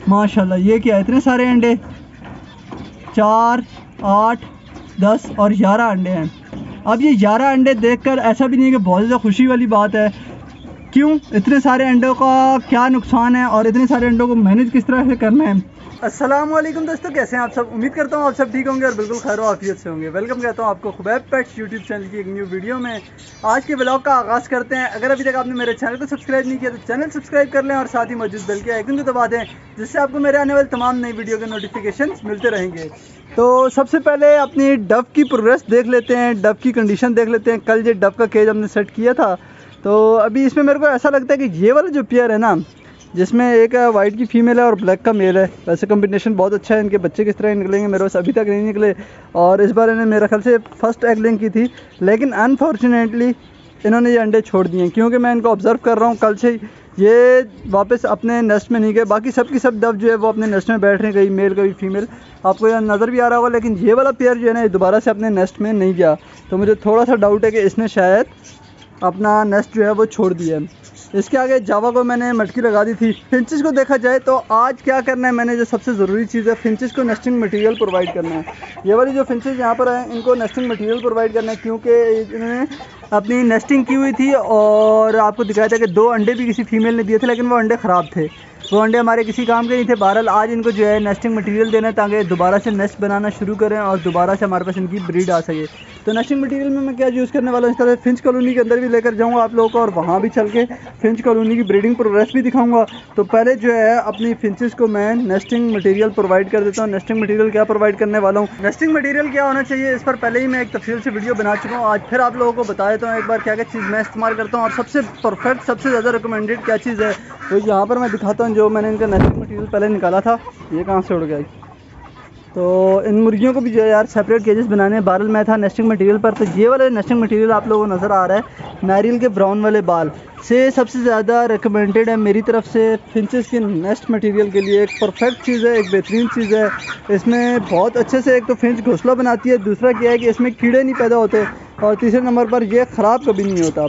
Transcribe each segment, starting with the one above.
माशाल्लाह। ये क्या है, इतने सारे अंडे, 4, 8, 10 और 11 अंडे हैं। अब ये 11 अंडे देखकर ऐसा भी नहीं है कि बहुत ज़्यादा खुशी वाली बात है। क्यों, इतने सारे अंडों का क्या नुकसान है और इतने सारे अंडों को मैनेज किस तरह से करना है। अस्सलाम वालेकुम दोस्तों, कैसे हैं आप सब। उम्मीद करता हूँ आप सब ठीक होंगे और बिल्कुल खैर आफियत से होंगे। वेलकम कहता हूँ आपको खुबैब पेट्स यूट्यूब चैनल की एक न्यू वीडियो में। आज के ब्लॉग का आगाज़ करते हैं। अगर अभी तक आपने मेरे चैनल को सब्सक्राइब नहीं किया तो चैनल सब्सक्राइब कर लें और साथ ही मौजूद बेल के आइकन को दबा दें, जिससे आपको मेरे आने वाले तमाम नई वीडियो के नोटिफिकेशन मिलते रहेंगे। तो सबसे पहले अपनी डव की प्रोग्रेस देख लेते हैं, डव की कंडीशन देख लेते हैं। कल जो डव का केज हमने सेट किया था, तो अभी इसमें मेरे को ऐसा लगता है कि ये वाला जो पेयर है ना, जिसमें एक वाइट की फ़ीमेल है और ब्लैक का मेल है, वैसे कम्बिनेशन बहुत अच्छा है। इनके बच्चे किस तरह निकलेंगे मेरे पास अभी तक नहीं निकले, और इस बार इन्हें मेरे ख्याल से फ़र्स्ट एग लिंक की थी, लेकिन अनफॉर्चुनेटली इन्होंने ये अंडे छोड़ दिए। क्योंकि मैं इनको ऑब्ज़र्व कर रहा हूँ कल से, ये वापस अपने नेस्ट में नहीं गए। बाकी सब की सब डव जो है वो अपने नेस्ट में बैठ रहे, कहीं मेल कभी फीमेल, आपको यह नज़र भी आ रहा होगा। लेकिन ये वाला पेयर जो है ना, ये दोबारा से अपने नेस्ट में नहीं गया। तो मुझे थोड़ा सा डाउट है कि इसने शायद अपना नेस्ट जो है वो छोड़ दिया है। इसके आगे जावा को मैंने मटकी लगा दी थी। फिंचेस को देखा जाए तो आज क्या करना है मैंने, जो सबसे ज़रूरी चीज़ है, फिंचेस को नेस्टिंग मटेरियल प्रोवाइड करना है। ये वाली जो फिंचेस यहाँ पर हैं, इनको नेस्टिंग मटेरियल प्रोवाइड करना है, क्योंकि इन्होंने अपनी नेस्टिंग की हुई थी और आपको दिखाया था कि 2 अंडे भी किसी फीमेल ने दिए थे, लेकिन वो अंडे ख़राब थे। वो अंडे हमारे किसी काम के नहीं थे। बहरहाल आज इनको जो है नेस्टिंग मटेरियल देना है, ताकि दोबारा से नेस्ट बनाना शुरू करें और दोबारा से हमारे पास इनकी ब्रीड आ सके। तो नेस्टिंग मटेरियल में मैं क्या यूज़ करने वाला हूँ, इस तरह फिंच कॉलोनी के अंदर भी लेकर जाऊँगा आप लोगों को, और वहाँ भी चल के फिंच कॉलोनी की ब्रीडिंग प्रोग्रेस भी दिखाऊँगा। तो पहले जो है अपनी फिंचेस को मैं नेस्टिंग मटेरियल प्रोवाइड कर देता हूँ। नेस्टिंग मटेरियल क्या प्रोवाइड करने वाला हूँ, नेस्टिंग मटेरियल क्या होना चाहिए, इस पर पहले ही मैं एक तफसील से वीडियो बना चुका हूँ। आज फिर आप लोगों को बता देता हूँ एक बार क्या क्या चीज़ मैं इस्तेमाल करता हूँ और सबसे परफेक्ट, सबसे ज़्यादा रिकमेंडेड क्या चीज़ है। तो यहाँ पर मैं दिखाता हूँ जो मैंने इनका नेस्टिंग मटेरियल पहले निकाला था। ये कहाँ से उड़ गया। तो इन मुर्गियों को भी जो है यार सेपरेट केजेस बनाने। बारल मैं था नेस्टिंग मटेरियल पर, तो ये वाला नेस्टिंग मटेरियल आप लोगों को नज़र आ रहा है, नारियल के ब्राउन वाले बाल से सबसे ज़्यादा रिकमेंडेड है मेरी तरफ से फिंचेस के नेस्ट मटेरियल के लिए। एक परफेक्ट चीज़ है, एक बेहतरीन चीज़ है। इसमें बहुत अच्छे से एक तो फिंच घोंसला बनाती है, दूसरा क्या है कि इसमें कीड़े नहीं पैदा होते, और तीसरे नंबर पर यह ख़राब कभी नहीं होता।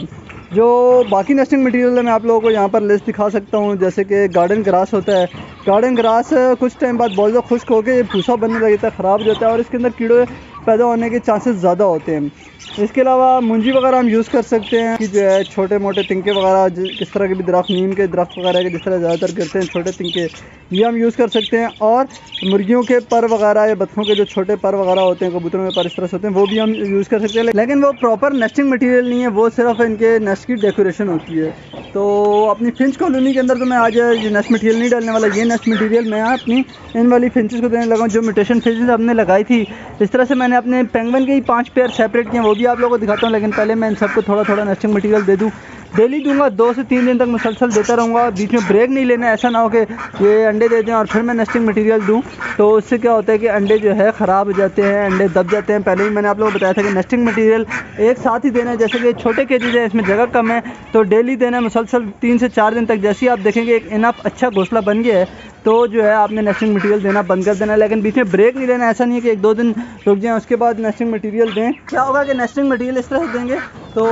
जो बाकी नेस्टिंग मटेरियल है मैं आप लोगों को यहाँ पर लिस्ट दिखा सकता हूँ, जैसे कि गार्डन ग्रास होता है। गार्डन ग्रास कुछ टाइम बाद बहुत ज़्यादा खुश्क होकर ये भूसा बनने लगता है, ख़राब हो जाता है और इसके अंदर कीड़े पैदा होने के चांसेस ज़्यादा होते हैं। इसके अलावा मुंजी वगैरह हम यूज़ कर सकते हैं कि जो है छोटे मोटे तिनके वगैरह, किस तरह के भी दरख्त, नीम के दरख्त वगैरह के जिस तरह ज़्यादातर गिरते हैं छोटे तिनके, ये हम यूज़ कर सकते हैं। और मुर्गियों के पर वगैरह या बत्तखों के जो छोटे पर वगैरह होते हैं, कबूतरों के पर इस तरह से होते हैं, वो भी हम यूज़ कर सकते हैं। लेकिन वो प्रॉपर नेस्टिंग मटेरियल नहीं है, वो सिर्फ इनके नेस्ट की डेकोरेशन होती है। तो अपनी फिंच कॉलोनी के अंदर तो मैं आज ये नेस्ट मटेरियल नहीं डालने वाला। ये नेस्ट मटेरियल मैं अपनी इन वाली फिंचेस को देने लगा हूँ, जो म्यूटेशन फिंचेस हमने लगाई थी। इस तरह से मैंने अपने पेंगुइन के ही 5 पेयर सेपरेट किए, वो भी आप लोगों को दिखाता हूँ। लेकिन पहले मैं इन सबको थोड़ा थोड़ा नेस्टिंग मटेरियल दे दूँ। डेली दूंगा, 2 से 3 दिन तक मुसलसल देता रहूँगा, बीच में ब्रेक नहीं लेना। ऐसा ना हो कि ये अंडे दे दें और फिर मैं नेस्टिंग मटेरियल दूँ, तो उससे क्या होता है कि अंडे जो है ख़राब हो जाते हैं, अंडे दब जाते हैं। पहले ही मैंने आप लोगों को बताया था कि नेस्टिंग मटेरियल एक साथ ही देना है। जैसे कि छोटे केजेस है, इसमें जगह कम है, तो डेली देना है मुसलसल 3 से 4 दिन तक। जैसे ही आप देखेंगे एक इनफ अच्छा घोंसला बन गया है, तो जो है आपने नेस्टिंग मटेरियल देना बंद कर देना है। लेकिन बीच में ब्रेक नहीं लेना। ऐसा नहीं है कि 1-2 दिन रुक जाएं उसके बाद नेस्टिंग मटेरियल दें। क्या होगा कि नेस्टिंग मटेरियल इस तरह से देंगे तो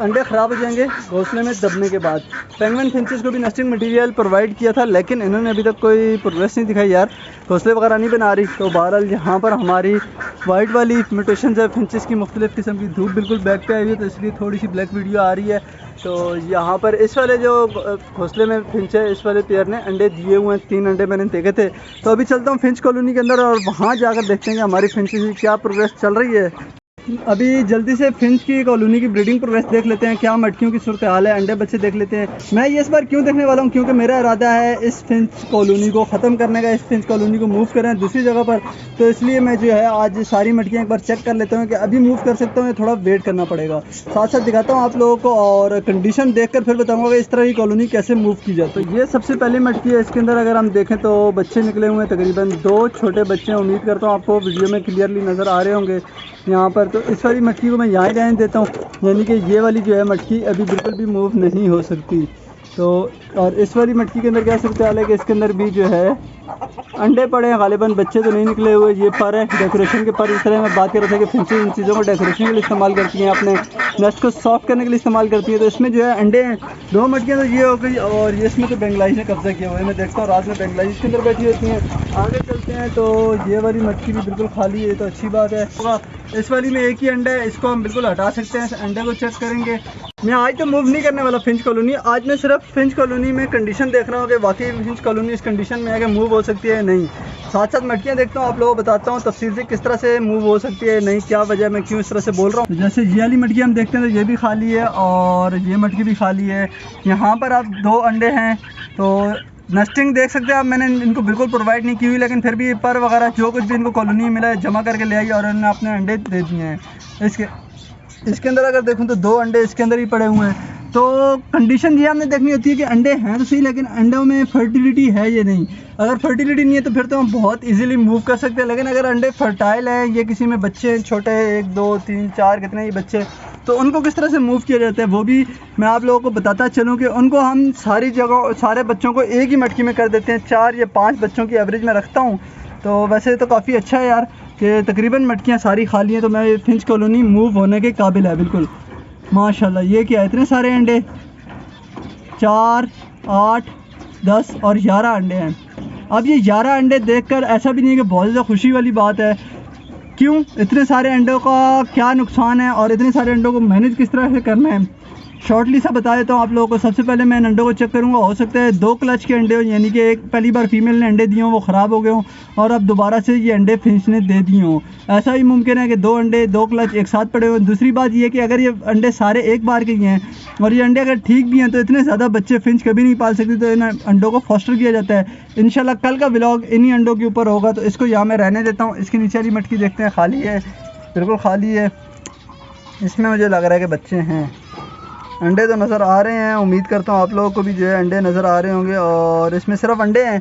अंडे ख़राब हो जाएंगे घोंसले में दबने के बाद। पेंगुइन फिंचेस को भी नेस्टिंग मटेरियल प्रोवाइड किया था, लेकिन इन्होंने अभी तक कोई प्रोग्रेस नहीं दिखाई यार, घोंसले वगैरह नहीं बना रही। तो बहरहाल यहाँ पर हमारी वाइट वाली म्यूटेशन है फिंचेस की, मुख्तलिफ़ किस्म की। धूप बिल्कुल बैक पे आई हुई है, तो इसलिए थोड़ी सी ब्लैक वीडियो आ रही है। तो यहाँ पर इस वाले जो घोंसले में फिंच है, इस वाले पेयर ने अंडे दिए हुए हैं, 3 अंडे मैंने देखे थे। तो अभी चलता हूँ फिंच कॉलोनी के अंदर और वहाँ जाकर देखते हैं कि हमारी फिंचेस की क्या प्रोग्रेस चल रही है। अभी जल्दी से फिंच की कॉलोनी की ब्रीडिंग प्रोग्रेस देख लेते हैं, क्या मटकियों की सूरत हाल है, अंडे बच्चे देख लेते हैं। मैं ये इस बार क्यों देखने वाला हूँ, क्योंकि मेरा इरादा है इस फिंच कॉलोनी को ख़त्म करने का, इस फिंच कॉलोनी को मूव करें दूसरी जगह पर। तो इसलिए मैं जो है आज सारी मटकियाँ एक बार चेक कर लेता हूँ कि अभी मूव कर सकता हूँ या थोड़ा वेट करना पड़ेगा। साथ साथ दिखाता हूँ आप लोगों को और कंडीशन देख कर फिर बताऊँगा कि इस तरह की कॉलोनी कैसे मूव की जाए। तो ये सबसे पहली मटकी है, इसके अंदर अगर हम देखें तो बच्चे निकले हुए हैं, तकरीबन 2 छोटे बच्चे हैं। उम्मीद करता हूँ आपको वीडियो में क्लियरली नज़र आ रहे होंगे यहाँ पर। तो इस वाली मटकी को मैं यहाँ ही रहने देता हूँ, यानी कि ये वाली जो है मटकी अभी बिल्कुल भी मूव नहीं हो सकती। तो और इस वाली मटकी के अंदर क्या सूरत हाल है कि इसके अंदर भी जो है अंडे पड़े हैं गालिबन, बच्चे तो नहीं निकले हुए। ये पर है डेकोरेशन के पर। इस तरह मैं बात कर रहा था कि फिंचेस इन चीज़ों को डेकोरेशन के लिए इस्तेमाल करती हैं, अपने नेस्ट को सॉफ्ट करने के लिए इस्तेमाल करती हैं। तो इसमें जो है अंडे हैं, 2 मटकियाँ तो ये हो गई, और ये इसमें तो बेंगलाइश ने कब्जा किया हुआ है। मैं देखता हूँ रात में बेंगलाइश इसके अंदर बैठी होती हैं। आगे चलते हैं तो ये वाली मटकी भी बिल्कुल खाली है, तो अच्छी बात है। इस वाली में एक ही अंडा है, इसको हम बिल्कुल हटा सकते हैं। इस अंडे को चेक करेंगे। मैं आज तो मूव नहीं करने वाला फिंच कॉलोनी। आज मैं सिर्फ फिंच कॉलोनी में कंडीशन देख रहा हूँ कि वाकई फिंच कॉलोनी इस कंडीशन में है कि मूव हो सकती है नहीं। साथ साथ मटकियाँ देखता हूँ, आप लोगों को बताता हूँ तफसील से किस तरह से मूव हो सकती है नहीं, क्या वजह, मैं क्यों इस तरह से बोल रहा हूँ। जैसे ये वाली मटकी हम देखते हैं तो ये भी खाली है और ये मटकी भी खाली है। यहाँ पर आप 2 अंडे हैं, तो नेस्टिंग देख सकते हैं आप। मैंने इनको बिल्कुल प्रोवाइड नहीं की हुई, लेकिन फिर भी पर वगैरह जो कुछ भी इनको कॉलोनी में मिला है जमा करके ले आई और उन्होंने अपने अंडे दे दिए हैं। इसके अंदर अगर देखूँ तो 2 अंडे इसके अंदर ही पड़े हुए हैं। तो कंडीशन ये हमने देखनी होती है कि अंडे हैं तो सही, लेकिन अंडों में फर्टिलिटी है ये नहीं। अगर फर्टिलिटी नहीं है तो फिर तो हम बहुत इजीली मूव कर सकते हैं, लेकिन अगर अंडे फर्टाइल हैं, ये किसी में बच्चे हैं छोटे 1 2 3 4 कितने ही बच्चे, तो उनको किस तरह से मूव किया जाता है वो भी मैं आप लोगों को बताता चलूँ कि उनको हम सारी जगह सारे बच्चों को एक ही मटकी में कर देते हैं। 4 या 5 बच्चों की एवरेज में रखता हूँ। तो वैसे तो काफ़ी अच्छा है यार कि तकरीबन मटकियाँ सारी खाली हैं, तो मैं फिंच कॉलोनी मूव होने के काबिल है बिल्कुल। माशाल्लाह, ये क्या है, इतने सारे अंडे, 4 8 10 और 11 अंडे हैं। अब ये 11 अंडे देखकर ऐसा भी नहीं है कि बहुत ज़्यादा खुशी वाली बात है। क्यों, इतने सारे अंडों का क्या नुकसान है और इतने सारे अंडों को मैनेज किस तरह से करना है, शॉर्टली सा बता देता हूँ आप लोगों को। सबसे पहले मैं इन अंडों को चेक करूँगा। हो सकता है 2 क्लच के अंडे हो, यानी कि एक पहली बार फीमेल ने अंडे दिए हों, वो ख़राब हो गए हों और अब दोबारा से ये अंडे फिंच ने दे दिए हों। ऐसा भी मुमकिन है कि 2 अंडे 2 क्लच एक साथ पड़े हों। दूसरी बात ये कि अगर ये अंडे सारे एक बार के ही हैं और ये अंडे अगर ठीक भी हैं तो इतने ज़्यादा बच्चे फिंच कभी नहीं पाल सकते, तो इन अंडों को फॉस्टर किया जाता है। इंशाल्लाह कल का व्लॉग इन्हीं अंडों के ऊपर होगा, तो इसको यहाँ मैं रहने देता हूँ। इसके नीचे वाली मटकी देखते हैं, खाली है, बिल्कुल खाली है। इसमें मुझे लग रहा है कि बच्चे हैं। अंडे तो नज़र आ रहे हैं, उम्मीद करता हूँ आप लोगों को भी जो है अंडे नज़र आ रहे होंगे, और इसमें सिर्फ अंडे हैं।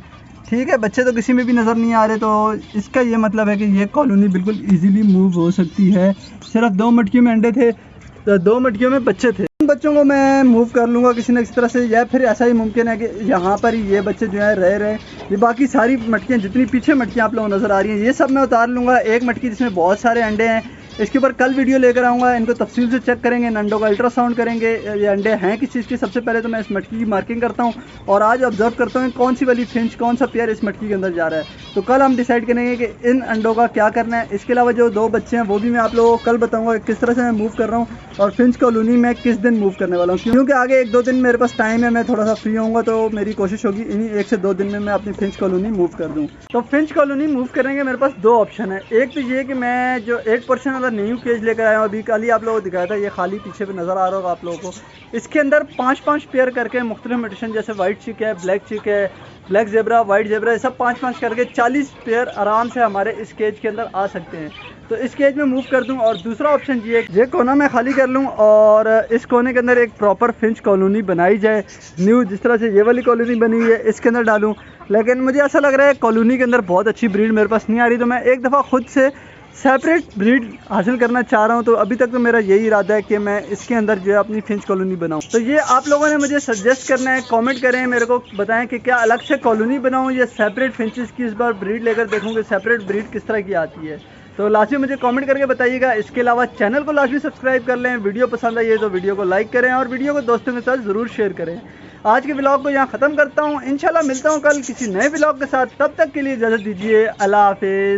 ठीक है, बच्चे तो किसी में भी नज़र नहीं आ रहे, तो इसका ये मतलब है कि ये कॉलोनी बिल्कुल इजीली मूव हो सकती है। सिर्फ 2 मटकियों में अंडे थे, तो 2 मटकियों में बच्चे थे। इन बच्चों को मैं मूव कर लूँगा किसी न किसी तरह से, या फिर ऐसा ही मुमकिन है कि यहाँ पर ही ये बच्चे जो है रह रहे। ये बाकी सारी मटकियाँ, जितनी पीछे मटकियाँ आप लोगों को नज़र आ रही हैं, ये सब मैं उतार लूँगा। एक मटकी जिसमें बहुत सारे अंडे हैं, इसके ऊपर कल वीडियो लेकर आऊँगा। इनको तफसील से चेक करेंगे, इन अंडों का अल्ट्रासाउंड करेंगे, ये अंडे हैं किस चीज़ के। सबसे पहले तो मैं इस मटकी की मार्किंग करता हूँ और आज ऑब्जर्व करता हूँ कौन सी वाली फिंच, कौन सा पेयर इस मटकी के अंदर जा रहा है। तो कल हम डिसाइड करेंगे कि इन अंडों का क्या करना है। इसके अलावा जो 2 बच्चे हैं वो भी मैं आप लोगों को कल बताऊँगा किस तरह से मैं मूव कर रहा हूँ और फिंच कॉलोनी में किस दिन मूव करने वाला हूँ, क्योंकि आगे 1 2 दिन मेरे पास टाइम है, मैं थोड़ा सा फ्री होऊंगा, तो मेरी कोशिश होगी इन्हीं 1 से 2 दिन में मैं अपनी फिंच कॉलोनी मूव कर दूँ। तो फिंच कॉलोनी मूव करने के मेरे पास 2 ऑप्शन है। एक तो ये कि मैं जो 8 पोर्शन वाला न्यू केज लेकर आया हूँ, अभी कल ही आप लोगों को दिखाया था, ये खाली पीछे पे नज़र आ रहा होगा आप लोगों को। इसके अंदर 5-5 पेयर करके मुख्तलिफ म्यूटेशन, जैसे वाइट चिक है, ब्लैक चिक है, ब्लैक जेब्रा, वाइट जेब्रा, ये सब 5-5 करके 40 पेयर आराम से हमारे इस केज के अंदर आ सकते हैं। तो इस केज में मूव कर दूं। और दूसरा ऑप्शन ये कोना मैं खाली कर लूं और इस कोने के अंदर एक प्रॉपर फिंच कॉलोनी बनाई जाए, न्यू, जिस तरह से ये वाली कॉलोनी बनी हुई है इसके अंदर डालूं। लेकिन मुझे ऐसा लग रहा है कॉलोनी के अंदर बहुत अच्छी ब्रीड मेरे पास नहीं आ रही, तो मैं एक दफ़ा खुद से सेपरेट ब्रीड हासिल करना चाह रहा हूं। तो अभी तक तो मेरा यही इरादा है कि मैं इसके अंदर जो है अपनी फिंच कॉलोनी बनाऊं। तो ये आप लोगों ने मुझे सजेस्ट करना है, कमेंट करें, मेरे को बताएं कि क्या अलग से कॉलोनी बनाऊं या सेपरेट फिंचेस की इस बार ब्रीड लेकर देखूं कि सेपरेट ब्रीड किस तरह की आती है। तो लाजमी मुझे कमेंट करके बताइएगा। इसके अलावा चैनल को लाजमी सब्सक्राइब कर लें। वीडियो पसंद आई है तो वीडियो को लाइक करें और वीडियो को दोस्तों के साथ ज़रूर शेयर करें। आज के व्लॉग को यहाँ ख़त्म करता हूँ। इंशाल्लाह मिलता हूँ कल किसी नए व्लॉग के साथ। तब तक के लिए इजाज़त दीजिए। अल्लाह हाफिज़।